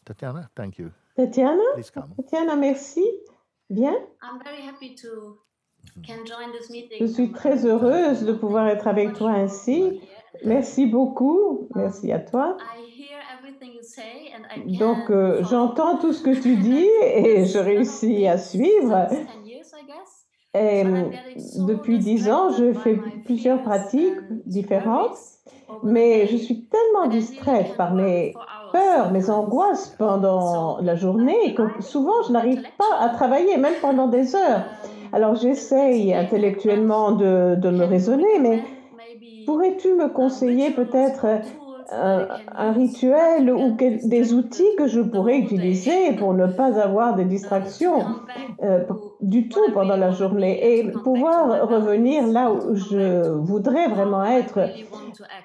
Tatiana, thank you. Tatiana, Please come. Tatiana, merci. Viens. Je suis très heureuse de pouvoir être avec toi ainsi. Merci beaucoup. Merci à toi. Donc, j'entends tout ce que tu dis et je réussis à suivre. Et depuis 10 ans, je fais plusieurs pratiques différentes, mais je suis tellement distraite par mes peurs, mes angoisses pendant la journée que souvent je n'arrive pas à travailler, même pendant des heures. Alors j'essaye intellectuellement de me raisonner, mais pourrais-tu me conseiller peut-être un rituel ou des outils que je pourrais utiliser pour ne pas avoir des distractions du tout pendant la journée et pouvoir revenir là où je voudrais vraiment être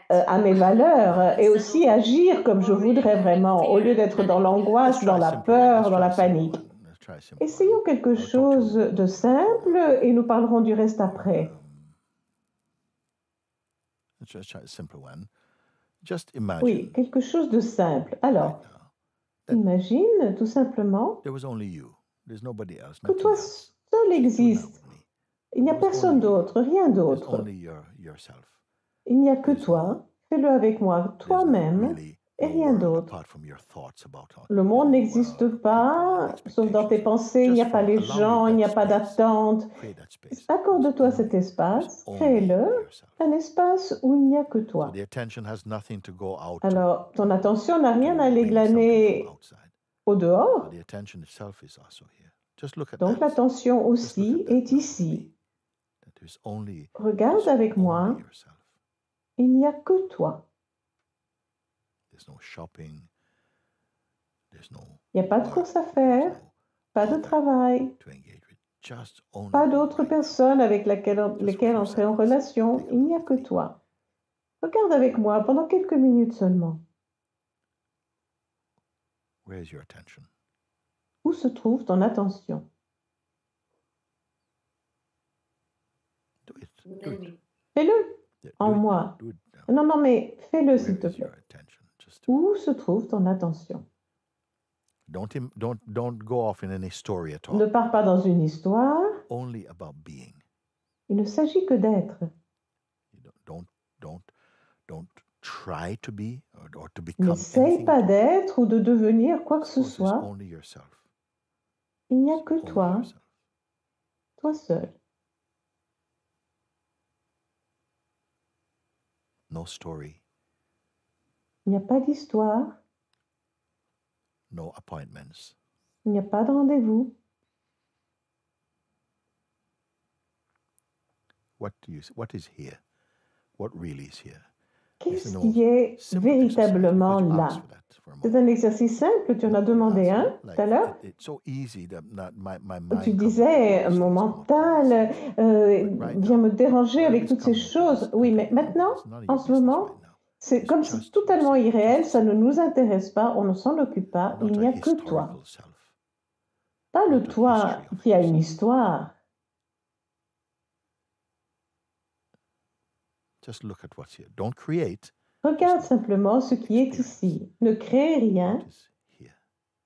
à mes valeurs et aussi agir comme je voudrais vraiment au lieu d'être dans l'angoisse, dans la peur, dans la panique. Essayons quelque chose de simple et nous parlerons du reste après. Oui, quelque chose de simple. Alors, imagine tout simplement que toi seul existe. Il n'y a personne d'autre, rien d'autre. Il n'y a que toi. Fais-le avec moi, toi-même et rien d'autre. Le monde n'existe pas, sauf dans tes pensées. Il n'y a pas les gens, il n'y a pas d'attente. Accorde-toi cet espace, crée-le, un espace où il n'y a que toi. Alors, ton attention n'a rien à aller glaner au dehors. Donc, l'attention aussi est ici. Regarde avec moi. Il n'y a que toi. Il n'y a pas de course à faire, pas de travail, pas d'autres personnes avec lesquelles entrer en relation. Il n'y a que toi. Regarde avec moi pendant quelques minutes seulement. Où se trouve ton attention? Fais-le en moi. Non, mais fais-le s'il te plaît. Où se trouve ton attention? Ne pars pas dans une histoire. Il ne s'agit que d'être. N'essaye pas d'être ou de devenir quoi que ce soit. Il n'y a que toi, toi seul. Il n'y a pas d'histoire. Il n'y a pas de rendez-vous. Qu'est-ce qui est véritablement là? C'est un exercice simple, tu en as demandé un tout à l'heure. Tu disais, mon mental vient me déranger avec toutes ces choses. Oui, mais maintenant, en ce moment, c'est comme c'est totalement irréel, ça ne nous intéresse pas, on ne s'en occupe pas, il n'y a que toi. Pas le toi qui a une histoire. Regarde simplement ce qui est ici. Ne crée rien.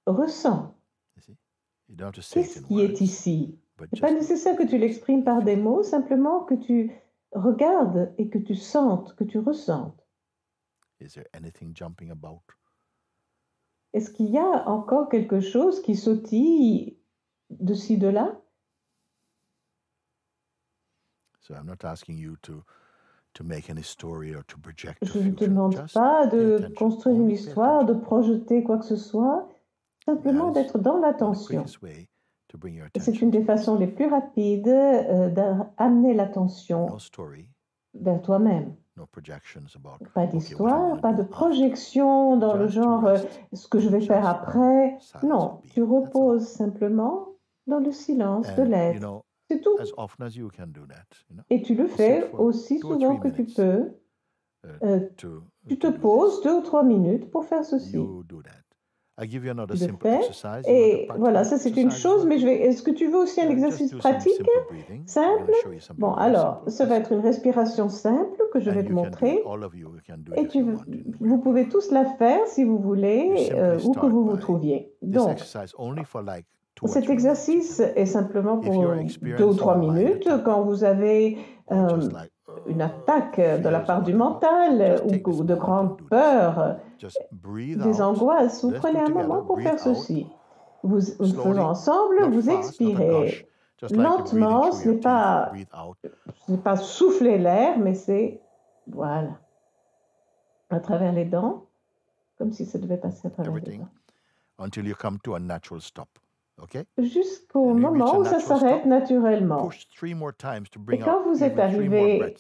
Ressens. Qu'est-ce qui est ici? Il n'est pas nécessaire que tu l'exprimes par des mots, simplement que tu regardes et que tu sentes, que tu ressentes. Est-ce qu'il y a encore quelque chose qui sautille de ci, de là? Je ne te demande pas de construire une histoire, de projeter quoi que ce soit, simplement d'être dans l'attention. C'est une des façons les plus rapides d'amener l'attention vers toi-même. Pas d'histoire, pas de projection dans le genre ce que je vais faire après. Non, tu reposes simplement dans le silence de l'être. C'est tout. Et tu le fais aussi souvent que tu peux. Tu te poses 2 ou 3 minutes pour faire ceci. tu le fais. Et voilà, ça c'est une chose, mais est-ce que tu veux aussi un exercice pratique, simple? Bon, alors, ça va être une respiration simple que je vais te montrer. Et vous pouvez tous la faire si vous voulez, où que vous vous trouviez. Donc, cet exercice est simplement pour 2 ou 3 minutes. Quand vous avez une attaque de la part du mental ou de grandes peurs, des angoisses, vous prenez un moment pour faire ceci. Nous le faisons ensemble, vous expirez. Lentement, ce n'est pas souffler l'air, mais c'est, voilà, à travers les dents, comme si ça devait passer à travers les dents. Until you come to a natural stop. Okay? Jusqu'au moment où ça s'arrête naturellement. Et quand vous êtes arrivé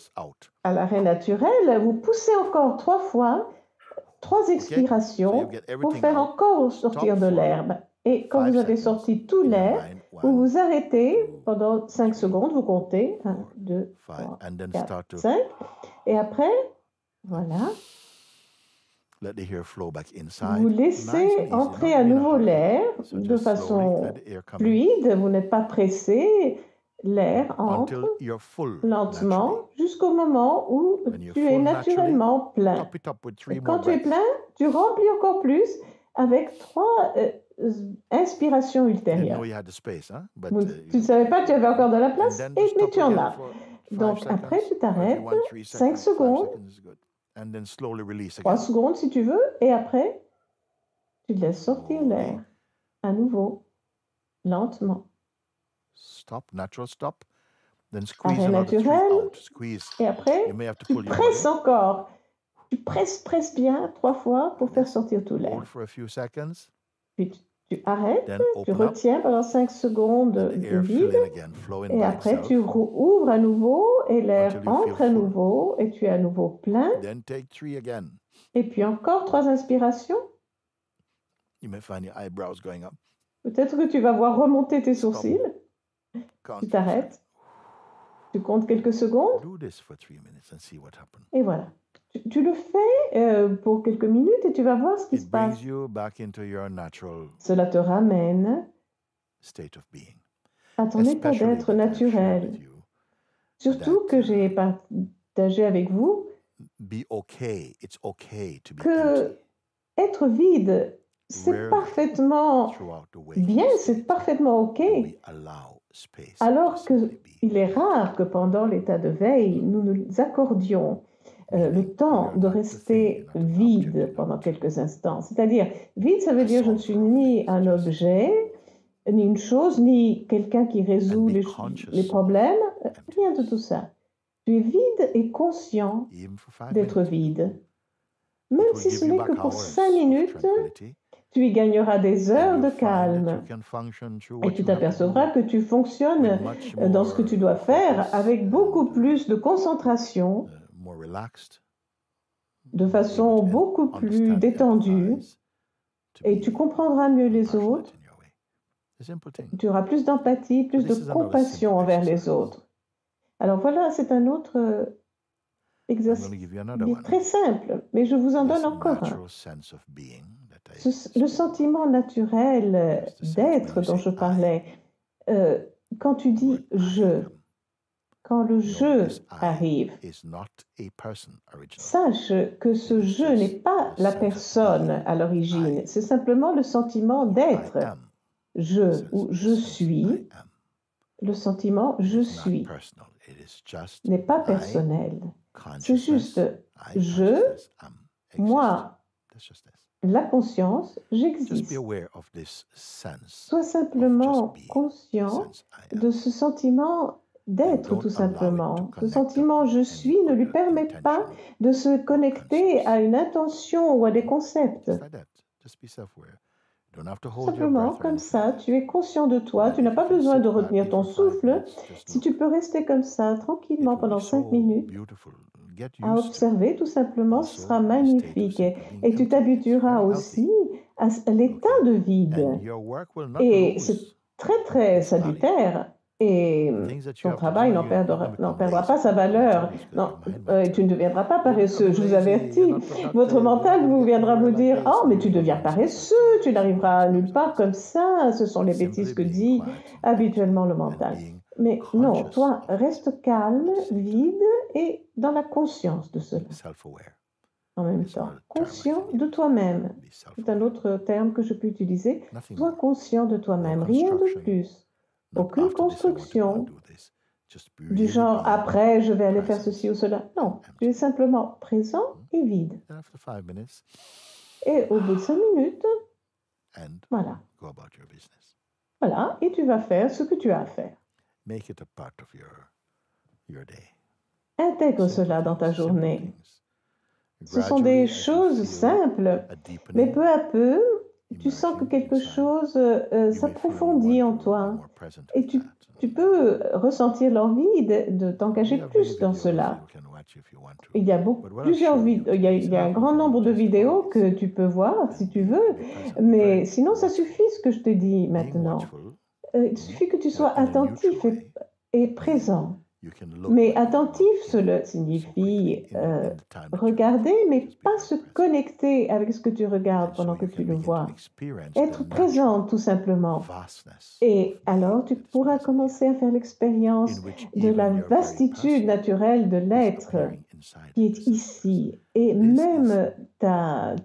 à l'arrêt naturel, vous poussez encore 3 fois, 3 expirations pour faire encore sortir de l'air. Et quand vous avez sorti tout l'air, vous vous arrêtez pendant 5 secondes, vous comptez 1, 2, 3, 4, 5. Et après, voilà. Vous laissez entrer à nouveau l'air de façon fluide, vous n'êtes pas pressé, l'air entre lentement jusqu'au moment où tu es naturellement plein. Et quand tu es plein, tu remplis encore plus avec 3 inspirations ultérieures. Tu ne savais pas que tu avais encore de la place, mais tu en as. Donc après, tu t'arrêtes 5 secondes. 3 secondes si tu veux, et après, tu laisses sortir l'air à nouveau, lentement. Arrêt naturel, et après, tu presses encore. Tu presses bien 3 fois pour faire sortir tout l'air. Puis tu arrêtes, tu retiens pendant 5 secondes de vide, et après tu ouvres à nouveau, et l'air entre à nouveau, et tu es à nouveau plein. Et puis encore 3 inspirations. Peut-être que tu vas voir remonter tes sourcils. Tu t'arrêtes, tu comptes quelques secondes, et voilà. Tu le fais pour quelques minutes et tu vas voir ce qui se passe. Cela te ramène à ton état d'être naturel. Surtout que j'ai partagé avec vous que être vide, c'est parfaitement bien, c'est parfaitement OK. Alors qu'il est rare que pendant l'état de veille, nous nous accordions le temps de rester vide pendant quelques instants. C'est-à-dire, vide, ça veut dire je ne suis ni un objet, ni une chose, ni quelqu'un qui résout les problèmes, rien de tout ça. Tu es vide et conscient d'être vide. Même si ce n'est que pour 5 minutes, tu y gagneras des heures de calme. Et tu t'apercevras que tu fonctionnes dans ce que tu dois faire avec beaucoup plus de concentration, de façon beaucoup plus détendue, et tu comprendras mieux les autres. Tu auras plus d'empathie, plus de compassion envers les autres. Alors voilà, c'est un autre exercice très simple, mais je vous en donne encore un. Le sentiment naturel d'être dont je parlais, quand tu dis « je », quand le « je » arrive, sache que ce « je » n'est pas la personne à l'origine, c'est simplement le sentiment d'être. Je ou je suis, le sentiment « je suis » n'est pas personnel. C'est juste je, moi, la conscience, j'existe. Sois simplement conscient de ce sentiment d'être, tout simplement. Ce sentiment « je suis » ne lui permet pas de se connecter à une intention ou à des concepts. Simplement, comme ça, tu es conscient de toi, tu n'as pas besoin de retenir ton souffle. Si tu peux rester comme ça, tranquillement, pendant 5 minutes, à observer, tout simplement, ce sera magnifique. Et tu t'habitueras aussi à l'état de vide. Et c'est très, très salutaire. Et Things that you ton have to travail do, n'en you're not perdra, going to n'en become perdra pas lazy. sa You'll valeur. tell you because Non, your mind might et tu tell ne you. deviendras pas You'll paresseux, become je vous lazy, you're avertis. not Votre productive, you're not mental going to vous get viendra vous anywhere like dire, this. oh, mais And tu you know, deviens nonsense like paresseux, tu this, n'arriveras nulle nonsense part like comme that. ça. Ce sont les bêtises Simply que being dit quiet habituellement le and mental. being Mais non, conscious toi, of it reste calme, at the same time. vide et dans la conscience de cela Self-aware en même is temps. another term I Conscient can de use. toi-même. Be C'est un self-aware. autre terme que je peux utiliser. Nothing Sois more. conscient de No toi-même, rien de construction. plus. Not Aucune after this I want to go and construction do this. Just du really genre be après je vais aller faire present ceci ou cela. and Non, tu es empty. simplement présent et vide. Then after 5 minutes, Et au bout de 5 minutes, and voilà, go about your business. voilà, et tu vas faire ce que tu as à faire. Make it a part of your day. Intègre Simple cela dans ta things, simple journée. things. Ce sont des Gradually, as you choses feel simples, a mais deepening, peu à peu, tu sens que emerging quelque inside, chose you may feel you s'approfondit want en to be toi. more present Et with that. tu peux ressentir l'envie de t'engager We have many plus dans videos cela. you can watch if you want to. Il y a But what I'll plusieurs show you vidéos, today is il y a un how you grand nombre can de just vidéos follow que this tu peux voir si and tu be veux, present. Be mais very sinon ça watchful. suffit ce que je te dis Being maintenant. watchful Il suffit que tu sois in a attentif neutral way et means présent. you can look, Mais but not attentif, look in cela so quickly signifie in the time that you're regarder, looking. mais Just be pas very se present. connecter avec ce que tu regardes And so pendant que you tu can le begin to vois. experience Être the présent, natural tout simplement. vastness Et of alors, being tu that is pourras present here, commencer à faire l'expérience in which de la even your very vastitude person naturelle de is l'être appearing inside qui of est the center ici. person. Et This is même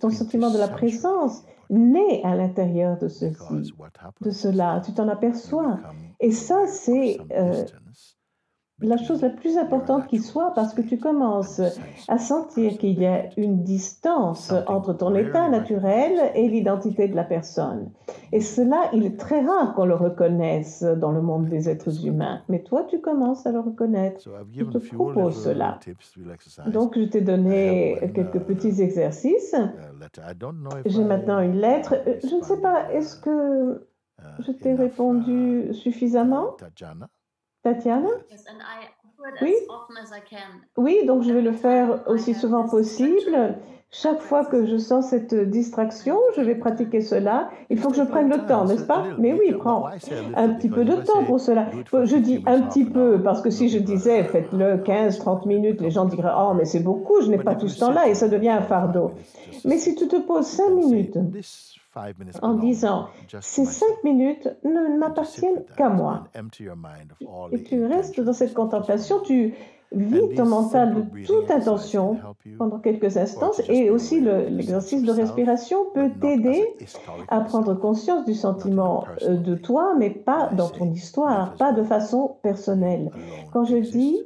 ton sentiment de la présence naît à l'intérieur de because ceci, what de happens is cela. Tu t'en you aperçois. become Et ça, aware of c'est some distance la chose la between plus your importante qui natural soit parce que tu state commences and the sense à of the sentir person qu'il y a identity. une distance Something entre ton rarely état naturel recognized et in the world l'identité you de la know. personne. Et Usually cela, people il are est très very rare qu'on le simple. reconnaisse dans le monde des But êtres this will humains. come. Mais toi, tu commences à le reconnaître. So I've Je given te a few propose little cela. tips, little exercise. Donc, je t'ai I have donné one quelques petits exercices. letter. I don't know if J'ai maintenant une lettre. Je ne sais responded pas, est-ce que je t'ai enough, répondu suffisamment, Tatjana. Tatiana? Yes. Oui? Oui, donc je vais le faire aussi souvent possible. Chaque fois que je sens cette distraction, je vais pratiquer cela. Il faut que je prenne le temps, n'est-ce pas? Mais oui, prends un petit peu de temps pour cela. Je dis un petit peu parce que si je disais faites-le 15, 30 minutes, les gens diraient oh, mais c'est beaucoup, je n'ai pas tout ce temps-là et ça devient un fardeau. Mais si tu te poses 5 minutes en disant ces 5 minutes ne m'appartiennent qu'à moi, et tu restes dans cette contemplation, tu vides ton mental de toute intention pendant quelques instants, et aussi l'exercice de respiration peut t'aider à prendre conscience du sentiment de toi, mais pas dans ton histoire, pas de façon personnelle. Quand je dis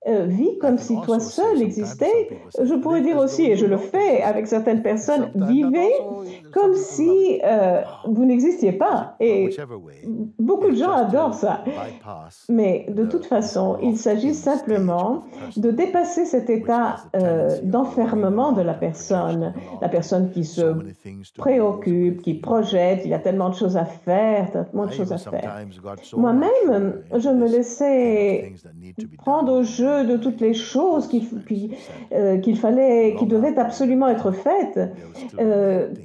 vis comme si toi seul existais, je pourrais dire aussi, et je le fais avec certaines personnes, vivez comme si vous n'existiez pas. Et beaucoup de gens adorent ça. Mais de toute façon, il s'agit simplement de dépasser cet état d'enfermement de la personne qui se préoccupe, qui projette, il y a tellement de choses à faire, tellement de choses à faire. Moi-même, je me laissais prendre au jeu de toutes les choses qui devaient absolument être faites.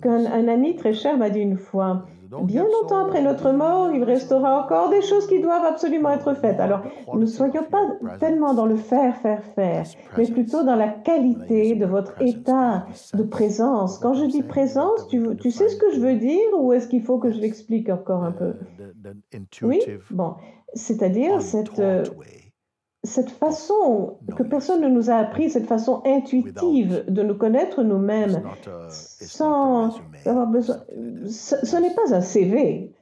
Qu'un ami très cher m'a dit une fois, bien longtemps après notre mort, il restera encore des choses qui doivent absolument être faites. Alors, ne soyons pas tellement dans le faire, mais plutôt dans la qualité de votre état de présence. Quand je dis présence, tu sais ce que je veux dire ou est-ce qu'il faut que je l'explique encore un peu? Oui, bon, c'est-à-dire cette façon que personne ne nous a appris, cette façon intuitive de nous connaître nous-mêmes sans avoir besoin. Ce n'est pas un CV.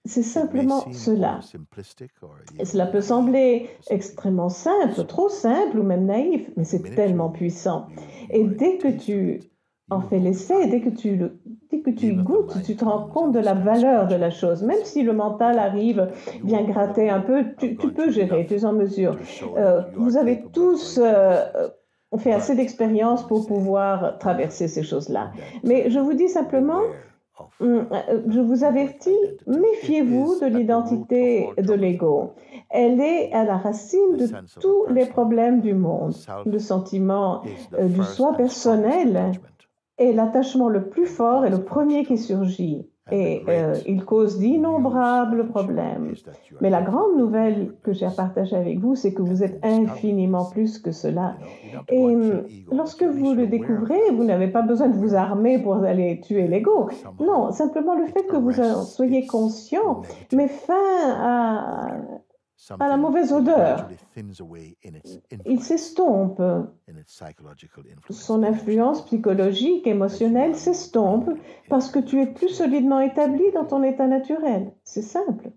C'est simplement cela. Et cela peut sembler extrêmement simple, trop simple ou même naïf, mais c'est tellement puissant. Et dès que tu en fais l'essai, dès que tu y goûtes, tu te rends compte de la valeur de la chose. Même si le mental arrive, vient gratter un peu, tu peux gérer, tu es en mesure. Vous avez tous fait assez d'expérience pour pouvoir traverser ces choses-là. Mais je vous dis simplement, je vous avertis, méfiez-vous de l'identité de l'ego. Elle est à la racine de tous les problèmes du monde. Le sentiment du soi personnel Et l'attachement le plus fort est le premier qui surgit. Et il cause d'innombrables problèmes. Mais la grande nouvelle que j'ai à partager avec vous, c'est que vous êtes infiniment plus que cela. Et lorsque vous le découvrez, vous n'avez pas besoin de vous armer pour aller tuer l'ego. Non, simplement le fait que vous en soyez conscient met fin à la mauvaise odeur. Il s'estompe. Son influence psychologique, émotionnelle s'estompe parce que tu es plus solidement établi dans ton état naturel. C'est simple.